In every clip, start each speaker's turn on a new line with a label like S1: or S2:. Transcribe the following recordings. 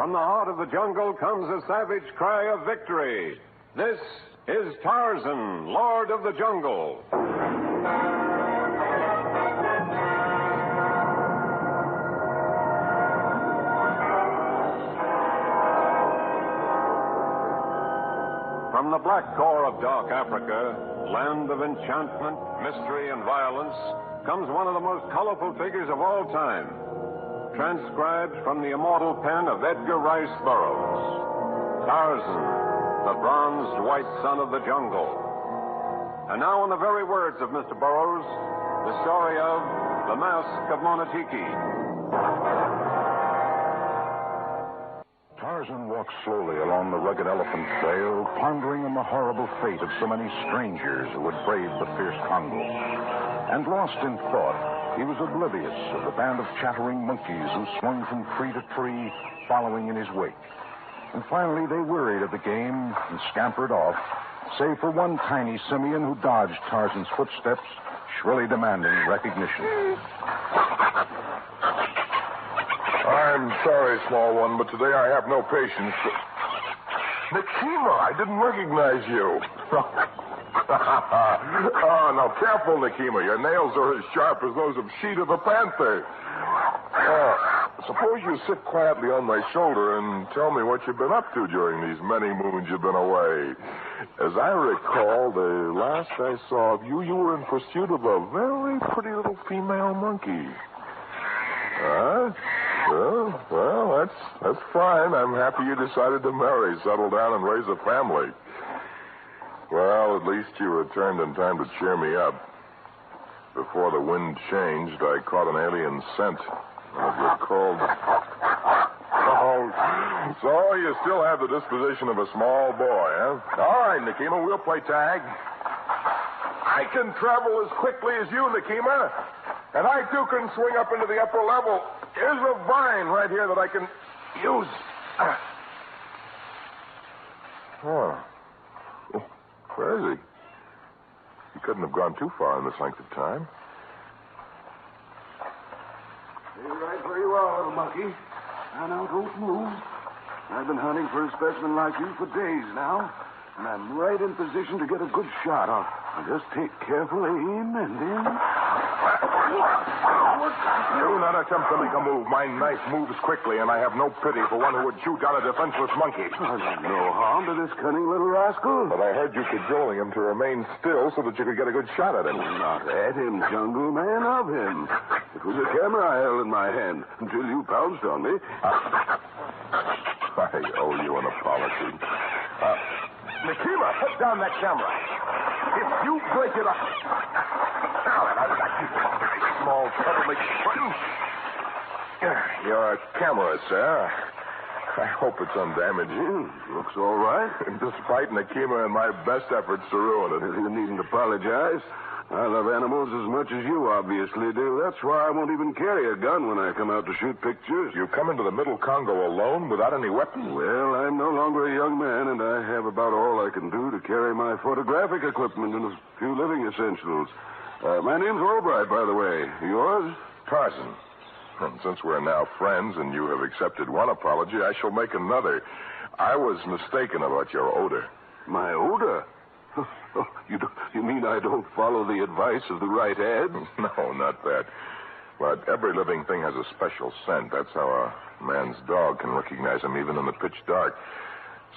S1: From the heart of the jungle comes a savage cry of victory. This is Tarzan, Lord of the Jungle. From the black core of dark Africa, land of enchantment, mystery, and violence, comes one of the most colorful figures of all time, transcribed from the immortal pen of Edgar Rice Burroughs, Tarzan, the bronzed white son of the jungle. And now, in the very words of Mr. Burroughs, the story of The Mask of Monatiki.
S2: Tarzan walked slowly along the rugged elephant trail, pondering on the horrible fate of so many strangers who had braved the fierce Congo. And lost in thought, he was oblivious of the band of chattering monkeys who swung from tree to tree, following in his wake. And finally, they wearied of the game and scampered off, save for one tiny simian who dodged Tarzan's footsteps, shrilly demanding recognition.
S3: I'm sorry, small one, but today I have no patience. Nikima, I didn't recognize you. Oh, now, careful, Nikima. Your nails are as sharp as those of Sheeta the panther. Suppose you sit quietly on my shoulder and tell me what you've been up to during these many moons you've been away. As I recall, the last I saw of you, you were in pursuit of a very pretty little female monkey. Huh? Well, that's fine. I'm happy you decided to marry, settle down, and raise a family. Well, at least you returned in time to cheer me up. Before the wind changed, I caught an alien scent. As you're called. Oh, so you still have the disposition of a small boy, huh? All right, Nikima, we'll play tag. I can travel as quickly as you, Nikima. And I, too, can swing up into the upper level. Here's a vine right here that I can use. Oh. Where is he? He couldn't have gone too far in this length of time.
S4: Stay right where you are, little monkey. Now, don't move. I've been hunting for a specimen like you for days now, and I'm right in position to get a good shot. I'll just take careful aim, and then...
S3: Do not attempt to make a move. My knife moves quickly, and I have no pity for one who would shoot down a defenseless monkey.
S4: No harm to this cunning little rascal.
S3: But I heard you cajoling him to remain still so that you could get a good shot at him.
S4: Not at him, jungle man, of him. It was a camera I held in my hand until you pounced on me.
S3: I owe you an apology. Nikima, put down that camera. If you break it up... Now, I've got you. Small troublemaker button. Your camera, sir. I hope it's undamaged.
S4: Looks all right.
S3: Despite Nikima and my best efforts to ruin it.
S4: You needn't apologize. I love animals as much as you obviously do. That's why I won't even carry a gun when I come out to shoot pictures.
S3: You come into the middle Congo alone without any weapons?
S4: Well, I'm no longer a young man, and I have about all I can do to carry my photographic equipment and a few living essentials. My name's Albright, by the way. Yours?
S3: Tarzan. And since we're now friends and you have accepted one apology, I shall make another. I was mistaken about your odor.
S4: My odor? You mean I don't follow the advice of the right ad?
S3: No, not that. But every living thing has a special scent. That's how a man's dog can recognize him even in the pitch dark.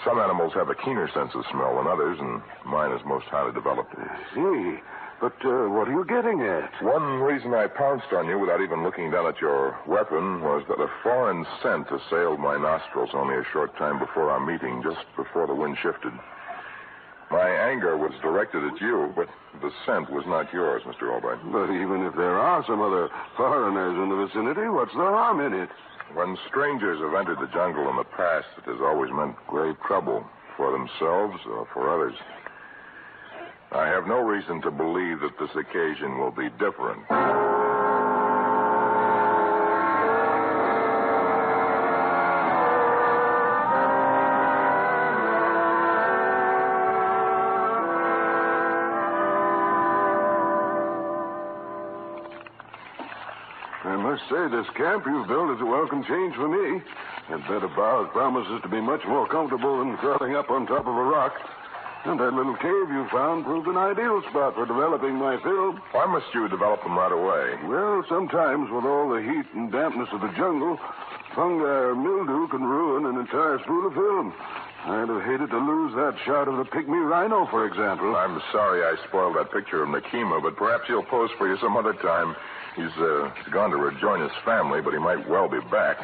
S3: Some animals have a keener sense of smell than others, and mine is most highly developed.
S4: I see. But what are you getting at?
S3: One reason I pounced on you without even looking down at your weapon was that a foreign scent assailed my nostrils only a short time before our meeting, just before the wind shifted. My anger was directed at you, but the scent was not yours, Mr. Albright.
S4: But even if there are some other foreigners in the vicinity, what's the harm in it?
S3: When strangers have entered the jungle in the past, it has always meant grave trouble for themselves or for others. I have no reason to believe that this occasion will be different.
S4: I must say, this camp you've built is a welcome change for me. That bed of boughs promises to be much more comfortable than crawling up on top of a rock. And that little cave you found proved an ideal spot for developing my film.
S3: Why must you develop them right away?
S4: Well, sometimes with all the heat and dampness of the jungle, fungi or mildew can ruin an entire spool of film. I'd have hated to lose that shot of the pygmy rhino, for example.
S3: I'm sorry I spoiled that picture of Nakima, but perhaps he'll pose for you some other time. He's gone to rejoin his family, but he might well be back.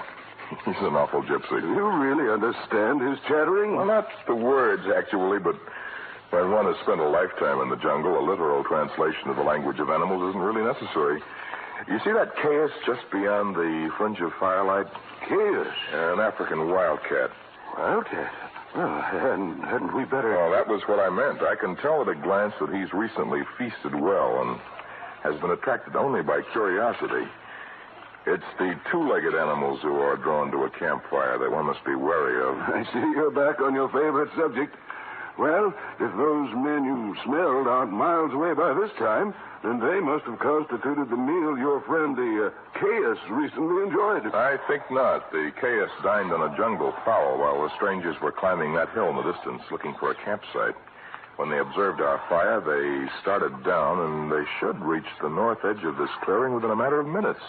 S3: He's an awful gypsy.
S4: Do you really understand his chattering?
S3: Well, not the words, actually, but when one has spent a lifetime in the jungle, a literal translation of the language of animals isn't really necessary. You see that chaos just beyond the fringe of firelight?
S4: Chaos?
S3: An African wildcat.
S4: Wildcat? Well, hadn't we better...
S3: Well, that was what I meant. I can tell at a glance that he's recently feasted well and has been attracted only by curiosity. It's the two-legged animals who are drawn to a campfire that one must be wary of.
S4: I see you're back on your favorite subject. Well, if those men you smelled aren't miles away by this time, then they must have constituted the meal your friend, the Chaos, recently enjoyed.
S3: I think not. The Chaos dined on a jungle fowl while the strangers were climbing that hill in the distance looking for a campsite. When they observed our fire, they started down, and they should reach the north edge of this clearing within a matter of minutes.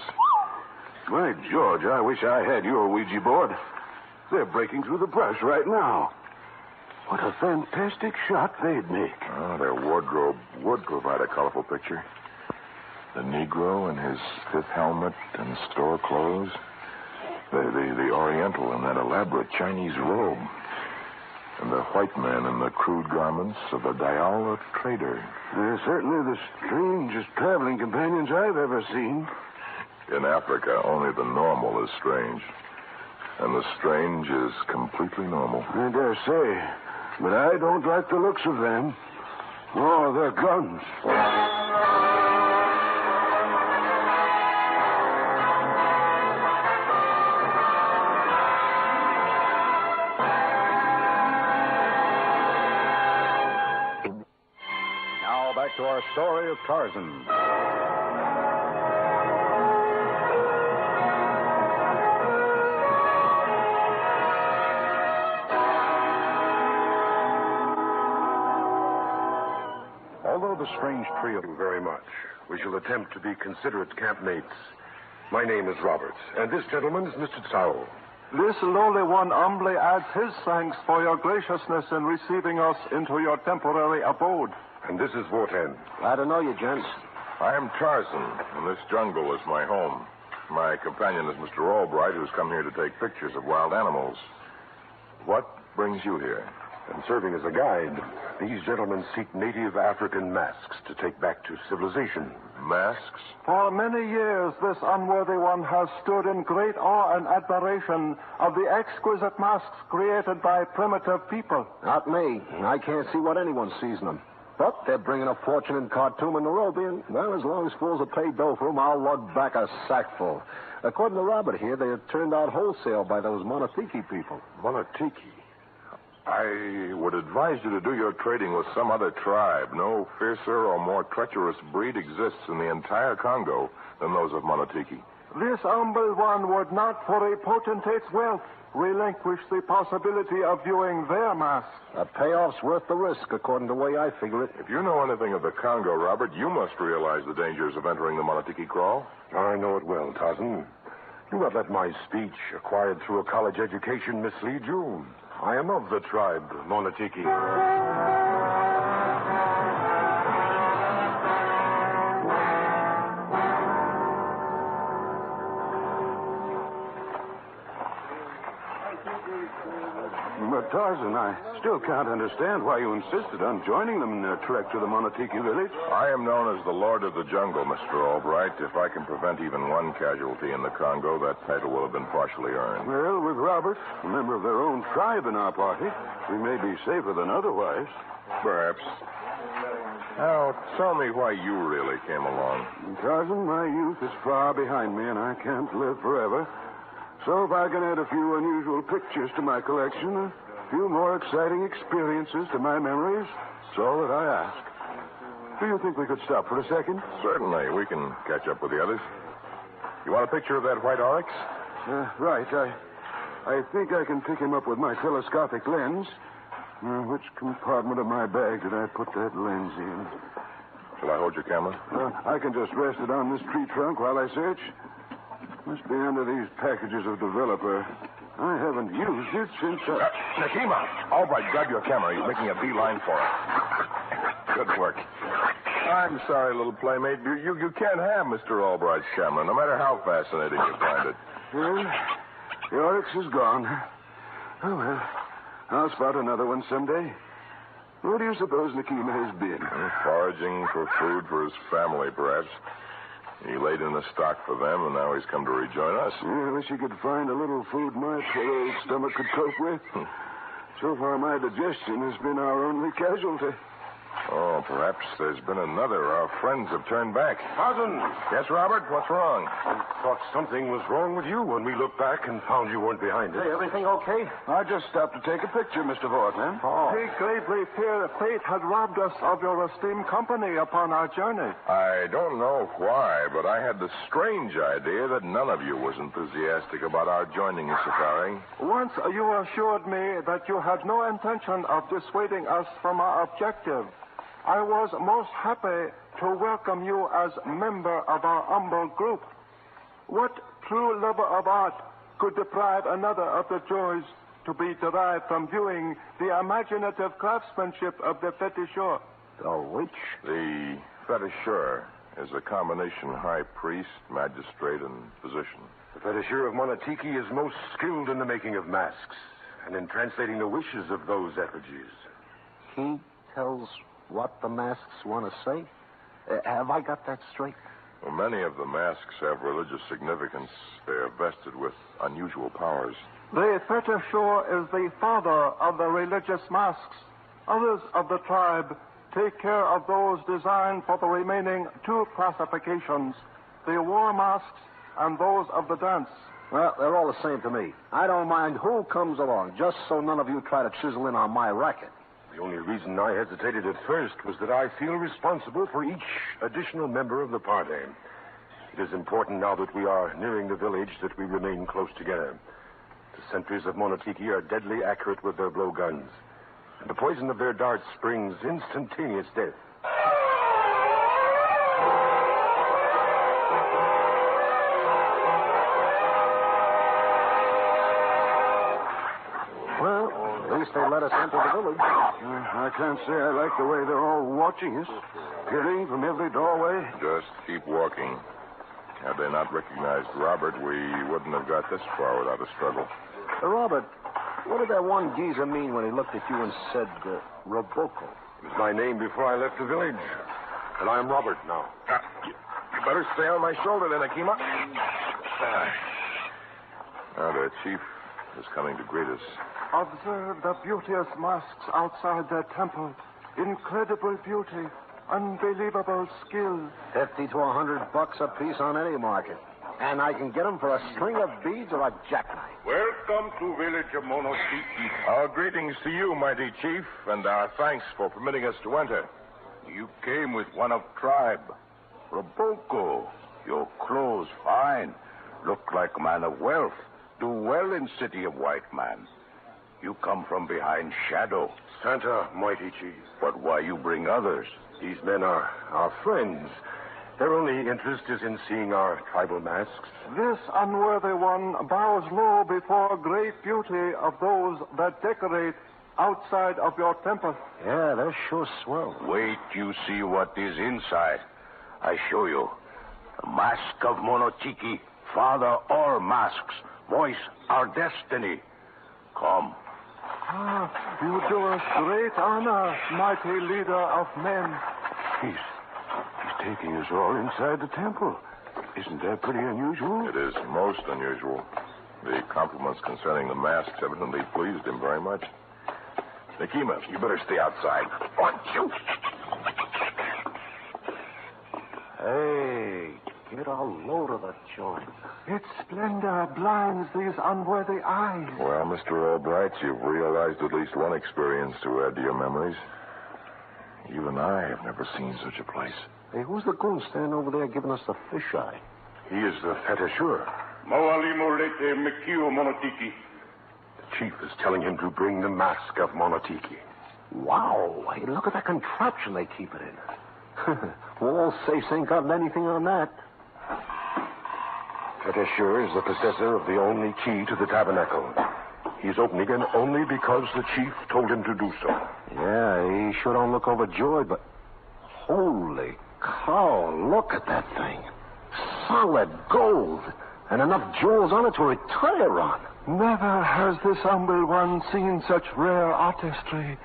S4: My George, I wish I had your Ouija board. They're breaking through the brush right now. What a fantastic shot they'd make.
S3: Oh, their wardrobe would provide a colorful picture. The Negro in his fifth helmet and store clothes. The Oriental in that elaborate Chinese robe. And the white man in the crude garments of a Dayala trader.
S4: They're certainly the strangest traveling companions I've ever seen.
S3: In Africa, only the normal is strange. And the strange is completely normal.
S4: I dare say. But I don't like the looks of them. Or their guns.
S2: Now back to our story of Tarzan.
S5: Although the strange trio very much, we shall attempt to be considerate campmates. My name is Roberts, and this gentleman is Mr. Tsao.
S6: This lowly one humbly adds his thanks for your graciousness in receiving us into your temporary abode.
S5: And this is Wotan.
S6: Glad to know you, gents.
S3: I am Tarzan, and this jungle is my home. My companion is Mr. Albright, who's come here to take pictures of wild animals. What brings you here?
S5: And serving as a guide, these gentlemen seek native African masks to take back to civilization.
S3: Masks?
S6: For many years, this unworthy one has stood in great awe and admiration of the exquisite masks created by primitive people.
S7: Not me. I can't see what anyone sees in them. But they're bringing a fortune in Khartoum and Nairobi, and, well, as long as fools are paid dough for them, I'll lug back a sackful. According to Robert here, they are turned out wholesale by those Monatiki people.
S3: Monatiki? I would advise you to do your trading with some other tribe. No fiercer or more treacherous breed exists in the entire Congo than those of Monatiki.
S6: This humble one would not, for a potentate's wealth, relinquish the possibility of viewing their masks.
S7: A payoff's worth the risk, according to the way I figure it.
S3: If you know anything of the Congo, Robert, you must realize the dangers of entering the Monatiki kraal.
S5: I know it well, Tarzan. Do not let my speech, acquired through a college education, mislead you. I am of the tribe, Monatiki.
S4: But, Tarzan, I still can't understand why you insisted on joining them in their trek to the Monatiki village.
S3: I am known as the Lord of the Jungle, Mr. Albright. If I can prevent even one casualty in the Congo, that title will have been partially earned.
S4: Well, with Robert, a member of their own tribe in our party, we may be safer than otherwise.
S3: Perhaps. Now, tell me why you really came along.
S4: Tarzan, my youth is far behind me, and I can't live forever. So if I can add a few unusual pictures to my collection, a few more exciting experiences to my memories, that's all that I ask. Do you think we could stop for a second?
S3: Certainly. We can catch up with the others. You want a picture of that white oryx?
S4: Right. I think I can pick him up with my telescopic lens. Which compartment of my bag did I put that lens in?
S3: Shall I hold your camera?
S4: I can just rest it on this tree trunk while I search. Must be under these packages of developer. I haven't used it since
S3: Nakima, Albright, grab your camera. He's making a beeline for it. Good work. I'm sorry, little playmate. You can't have Mr. Albright's camera, no matter how fascinating you find it.
S4: Well, the oryx is gone. Oh, well. I'll spot another one someday. Where do you suppose Nakima has been?
S3: Foraging for food for his family, perhaps. He laid in a stock for them, and now he's come to rejoin us.
S4: Yeah, I wish he could find a little food my poor old stomach could cope with. So far, my digestion has been our only casualty.
S3: Oh, perhaps there's been another. Our friends have turned back.
S5: Tarzan!
S3: Yes, Robert? What's wrong?
S5: I thought something was wrong with you when we looked back and found you weren't behind it.
S7: Hey, everything okay?
S4: I just stopped to take a picture, Mr. Vortman.
S5: Oh.
S6: We greatly fear fate had robbed us of your esteemed company upon our journey.
S3: I don't know why, but I had the strange idea that none of you was enthusiastic about our joining the safari.
S6: Once you assured me that you had no intention of dissuading us from our objective. I was most happy to welcome you as member of our humble group. What true lover of art could deprive another of the joys to be derived from viewing the imaginative craftsmanship of the féticheur?
S7: The which?
S3: The féticheur is a combination high priest, magistrate, and physician.
S5: The féticheur of Monatiki is most skilled in the making of masks and in translating the wishes of those effigies.
S7: He tells what the masks want to say? Have I got that straight?
S3: Well, many of the masks have religious significance. They are vested with unusual powers.
S6: The féticheur is the father of the religious masks. Others of the tribe take care of those designed for the remaining two classifications, the war masks and those of the dance.
S7: Well, they're all the same to me. I don't mind who comes along, just so none of you try to chisel in on my racket.
S5: The only reason I hesitated at first was that I feel responsible for each additional member of the party. It is important now that we are nearing the village that we remain close together. The sentries of Monatiki are deadly accurate with their blowguns, and the poison of their darts brings instantaneous death.
S7: They let us enter the village.
S4: I can't say I like the way they're all watching us, peering from every doorway.
S3: Just keep walking. Had they not recognized Robert, we wouldn't have got this far without a struggle.
S7: Robert, what did that one geezer mean when he looked at you and said, Roboco?
S5: It was my name before I left the village. And I am Robert now.
S3: You better stay on my shoulder then, Akima. Now, the chief is coming to greet us.
S6: Observe the beauteous masks outside their temple. Incredible beauty. Unbelievable skill.
S7: $50 to $100 a piece on any market. And I can get them for a string of beads or a jackknife.
S8: Welcome to village of Monatiki.
S3: Our greetings to you, mighty chief, and our thanks for permitting us to enter.
S8: You came with one of tribe. Roboco. Your clothes fine. Look like a man of wealth. Do well in city of white man. You come from behind shadow.
S5: Santa, mighty chief.
S8: But why you bring others?
S5: These men are our friends. Their only interest is in seeing our tribal masks.
S6: This unworthy one bows low before great beauty of those that decorate outside of your temple.
S7: Yeah, they're sure swell.
S8: Wait, you see what is inside. I show you. The mask of Monatiki, father all masks, voice our destiny. Come.
S6: You do us great honor, mighty leader of men.
S4: He's taking us all inside the temple. Isn't that pretty unusual?
S3: It is most unusual. The compliments concerning the masks evidently pleased him very much. Nakima, you better stay outside. Oh,
S7: Hey, get a load of the joint.
S6: Its splendor blinds these unworthy eyes.
S3: Well, Mr. Albright, you've realized at least one experience to add to your memories. Even I have never seen such a place.
S7: Hey, who's the goon standing over there giving us the fish eye?
S5: He is the fetishur.
S9: Mawali Mekio Monatiki.
S5: The chief is telling him to bring the mask of Monatiki.
S7: Wow. Hey, look at that contraption they keep it in. All safes ain't got anything on that.
S5: Fetishur is the possessor of the only key to the tabernacle. He's opening it only because the chief told him to do so.
S7: Yeah, he sure don't look overjoyed, but... Holy cow, look at that thing. Solid gold. And enough jewels on it to retire on.
S6: Never has this humble one seen such rare artistry.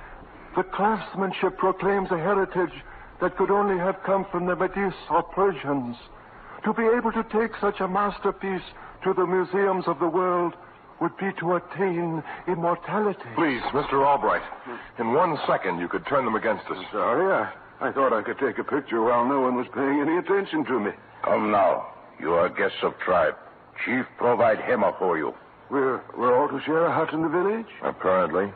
S6: The craftsmanship proclaims a heritage that could only have come from the Medes or Persians. To be able to take such a masterpiece to the museums of the world would be to attain immortality.
S3: Please, Mr. Albright, in 1 second you could turn them against us.
S4: Sorry, I thought I could take a picture while no one was paying any attention to me.
S8: Come now. You are guests of tribe. Chief provide hema for you.
S4: We're all to share a hut in the village?
S3: Apparently.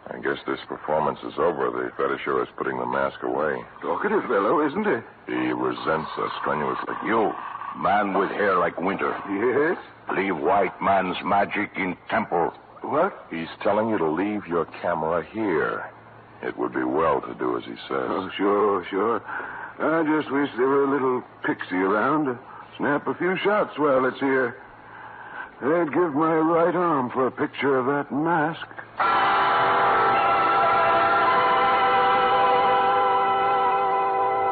S3: I guess this performance is over. The fetishur is putting the mask away.
S4: Talkative fellow, isn't he?
S3: He resents us strenuously.
S8: You, man with hair like winter.
S4: Yes?
S8: Leave white man's magic in temple.
S4: What?
S3: He's telling you to leave your camera here. It would be well to do as he says.
S4: Oh, sure. I just wish there were a little pixie around to snap a few shots while it's here. I'd give my right arm for a picture of that mask.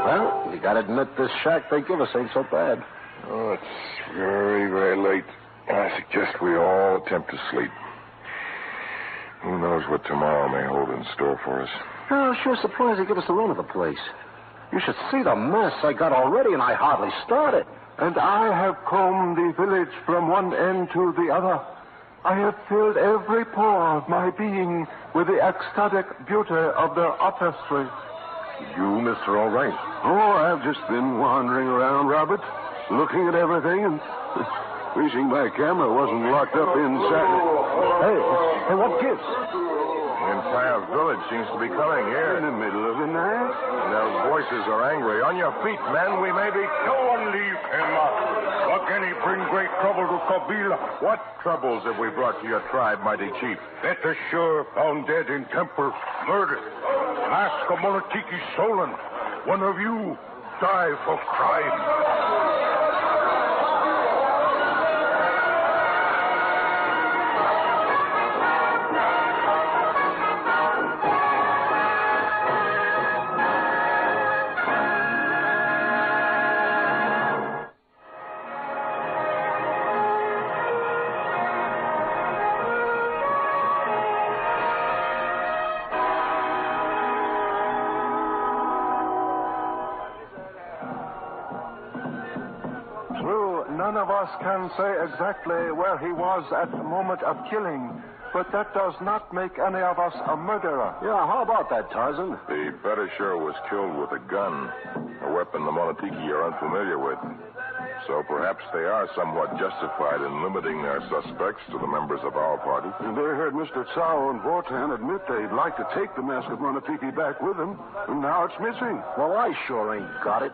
S7: Well, you gotta admit this shack they give us ain't so bad.
S3: Oh, it's very, very late. I suggest we all attempt to sleep. Who knows what tomorrow may hold in store for us.
S7: Oh, sure surprised they give us the run of the place. You should see the mess I got already, and I hardly started.
S6: And I have combed the village from one end to the other. I have filled every pore of my being with the ecstatic beauty of their artistry.
S5: You, Mr. Albright?
S4: Oh, I've just been wandering around, Robert, looking at everything and wishing my camera wasn't locked up inside.
S7: Hey, what gives?
S3: The entire village seems to be coming here.
S4: In the middle of the night?
S3: And their voices are angry. On your feet, men. We may be...
S9: No one leave him. Again, he bring great trouble to Kabila.
S3: What troubles have we brought to your tribe, mighty chief?
S9: Fetishur found dead in temple. Murdered. Mask of Monatiki stolen. One of you die for crime.
S6: None of us can say exactly where he was at the moment of killing, but that does not make any of us a murderer.
S7: Yeah, how about that, Tarzan?
S3: The fetishur was killed with a gun, a weapon the Monatiki are unfamiliar with. So perhaps they are somewhat justified in limiting their suspects to the members of our party.
S4: And they heard Mr. Tsao and Vortan admit they'd like to take the mask of Monatiki back with them, and now it's missing.
S7: Well, I sure ain't got it.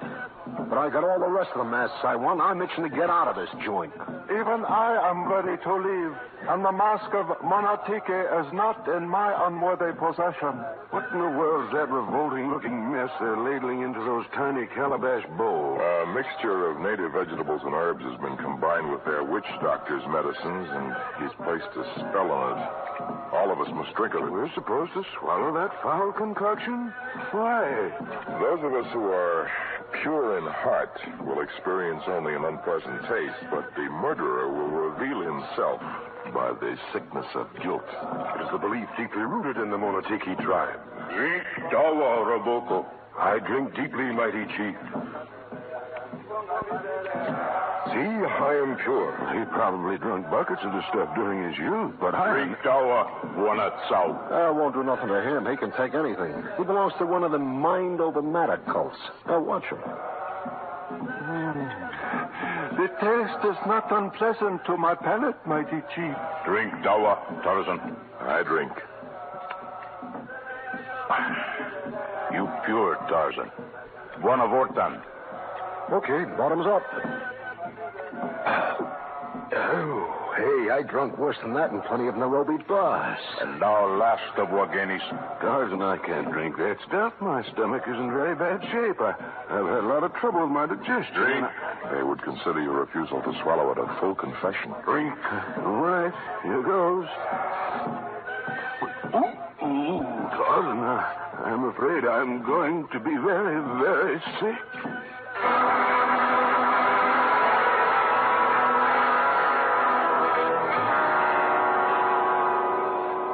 S7: But I got all the rest of the masks I want. I'm itching to get out of this joint.
S6: Even I am ready to leave, and the mask of Monatiki is not in my unworthy possession.
S4: What in the world's that revolting-looking mess they're ladling into those tiny calabash bowls?
S3: A mixture of native vegetables and herbs has been combined with their witch doctor's medicines, and he's placed a spell on it. All of us must drink of it.
S4: We're supposed to swallow that foul concoction? Why?
S3: Those of us who are pure in heart will experience only an unpleasant taste, but the murderer will reveal himself by the sickness of guilt.
S5: It is the belief deeply rooted in the Monatiki tribe.
S9: Drink dawa, Raboko.
S5: I drink deeply, mighty chief. See, I am pure.
S4: He probably drunk buckets of the stuff during his youth, but I...
S9: Drink dawa, Wanatsau.
S7: I won't do nothing to him. He can take anything. He belongs to one of the mind-over-matter cults. Now, watch him.
S6: The taste is not unpleasant to my palate, mighty chief.
S9: Drink dawa, Tarzan.
S3: I drink.
S8: You pure, Tarzan. Buona Vortan.
S7: Okay, bottoms up. Oh, hey, I drunk worse than that in plenty of Nairobi bars.
S8: And now last of Wagenis.
S4: Tarzan, I can't drink that stuff. My stomach is in very bad shape. I've had a lot of trouble with my digestion.
S3: Drink. They would consider your refusal to swallow it a full confession.
S8: Drink.
S4: All right, here goes. Ooh, Tarzan, I'm afraid I'm going to be very, very sick.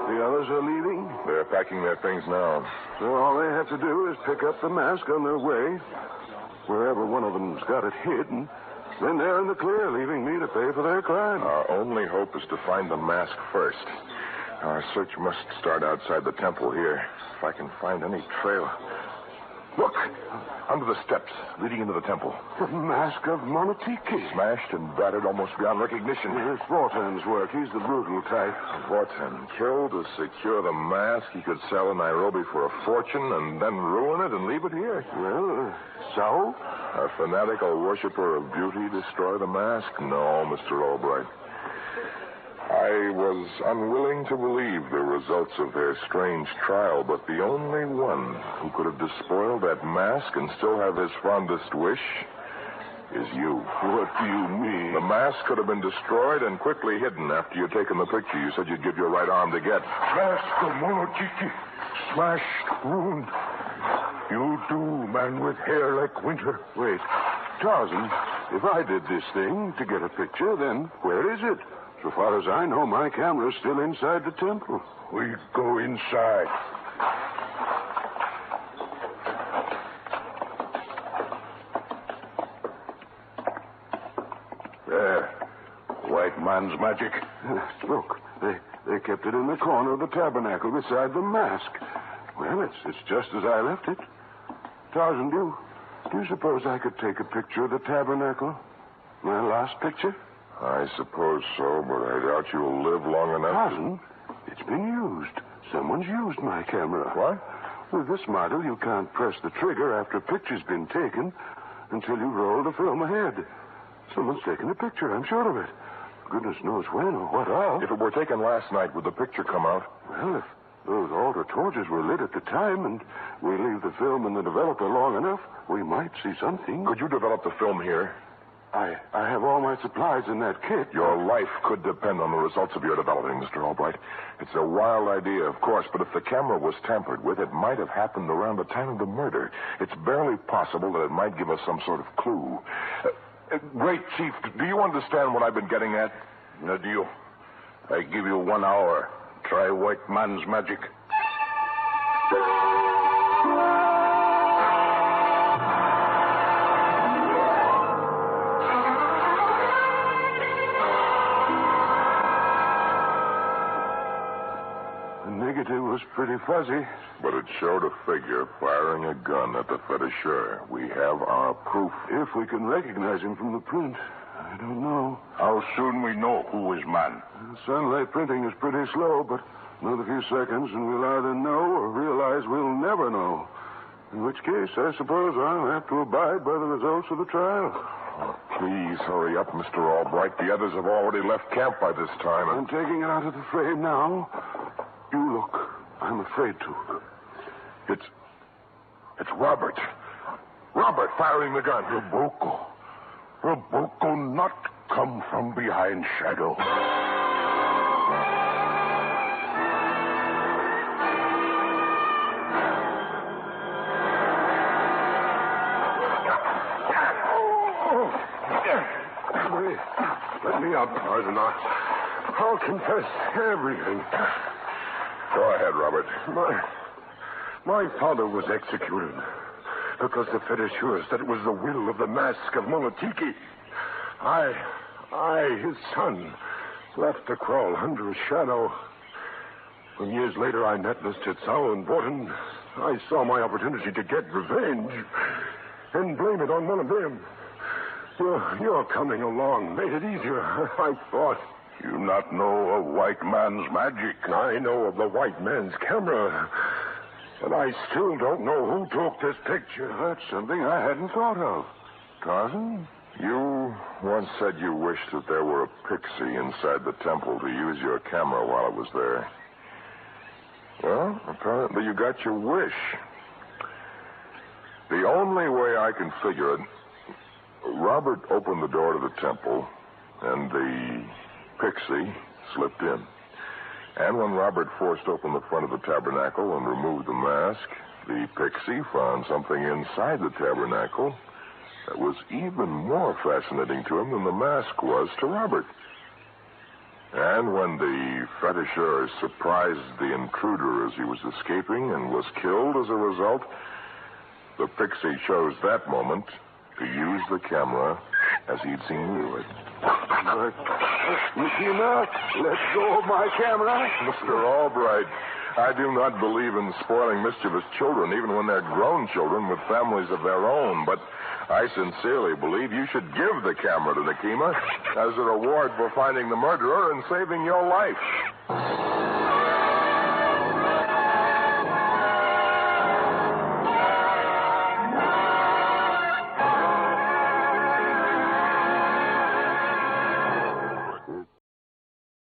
S4: The others are leaving.
S3: They're packing their things now.
S4: So all they have to do is pick up the mask on their way, wherever one of them's got it hidden. Then they're in the clear, leaving me to pay for their crime.
S3: Our only hope is to find the mask first. Our search must start outside the temple here. If I can find any trail. Look! Under the steps leading into the temple.
S4: The mask of Monatiki.
S3: Smashed and battered almost beyond recognition.
S4: It's Vortan's work. He's the brutal type.
S3: Vortan killed to secure the mask he could sell in Nairobi for a fortune and then ruin it and leave it here.
S4: Well, so?
S3: A fanatical worshiper of beauty destroy the mask? No, Mr. Albright. I was unwilling to believe the results of their strange trial, but the only one who could have despoiled that mask and still have his fondest wish is you.
S4: What do you mean?
S3: The mask could have been destroyed and quickly hidden after you'd taken the picture you said you'd give your right arm to get.
S9: Mask of Monatiki. Smashed, ruined. You do, man with hair like winter.
S4: Wait, Tarzan, if I did this thing to get a picture, then where is it? So far as I know, my camera's still inside the temple.
S9: We go inside.
S8: There. White man's magic.
S4: Look, they kept it in the corner of the tabernacle beside the mask. Well, it's just as I left it. Tarzan, do you suppose I could take a picture of the tabernacle? My last picture?
S3: I suppose so, but I doubt you'll live long enough.
S4: Tarzan, it's been used. Someone's used my camera.
S3: What?
S4: With this model, you can't press the trigger after a picture's been taken until you roll the film ahead. Someone's taken a picture, I'm sure of it. Goodness knows when or what of.
S3: If it were taken last night, would the picture come out?
S4: Well, if those altar torches were lit at the time and we leave the film in the developer long enough, we might see something.
S3: Could you develop the film here?
S4: I have all my supplies in that kit.
S3: Your life could depend on the results of your developing, Mr. Albright. It's a wild idea, of course, but if the camera was tampered with, it might have happened around the time of the murder. It's barely possible that it might give us some sort of clue. Great Chief, do you understand what I've been getting at?
S8: No, do you? I give you 1 hour. Try white man's magic.
S4: Was pretty fuzzy.
S3: But it showed a figure firing a gun at the fetisher. We have our proof.
S4: If we can recognize him from the print, I don't know.
S8: How soon we know who is man?
S4: Sunlight printing is pretty slow, but another few seconds and we'll either know or realize we'll never know. In which case, I suppose I'll have to abide by the results of the trial.
S3: Oh, please hurry up, Mr. Albright. The others have already left camp by this time.
S4: I'm taking it out of the frame now. You look. I'm afraid to.
S3: It's Robert. Robert firing the gun.
S9: Raboko not come from behind shadow.
S4: Let me up, Tarzan. I'll confess everything.
S3: Go ahead, Robert.
S9: My father was executed because the fetishers said it was the will of the mask of Monatiki. I, his son, left to crawl under a shadow. When years later I met Mr. Tsao and Vortan, I saw my opportunity to get revenge and blame it on one of them. Your coming along made it easier, I thought.
S8: You not know of white man's magic?
S9: I know of the white man's camera, but I still don't know who took this picture.
S4: That's something I hadn't thought of. Tarzan,
S3: You once said you wished that there were a pixie inside the temple to use your camera while it was there. Well, apparently you got your wish. The only way I can figure it, Robert opened the door to the temple, and the pixie slipped in. And when Robert forced open the front of the tabernacle and removed the mask, the pixie found something inside the tabernacle that was even more fascinating to him than the mask was to Robert. And when the fetisher surprised the intruder as he was escaping and was killed as a result, the pixie chose that moment to use the camera as he'd seen you would.
S4: Yakima, let go of my camera.
S3: Mr. Albright, I do not believe in spoiling mischievous children, even when they're grown children with families of their own. But I sincerely believe you should give the camera to Yakima as a reward for finding the murderer and saving your life.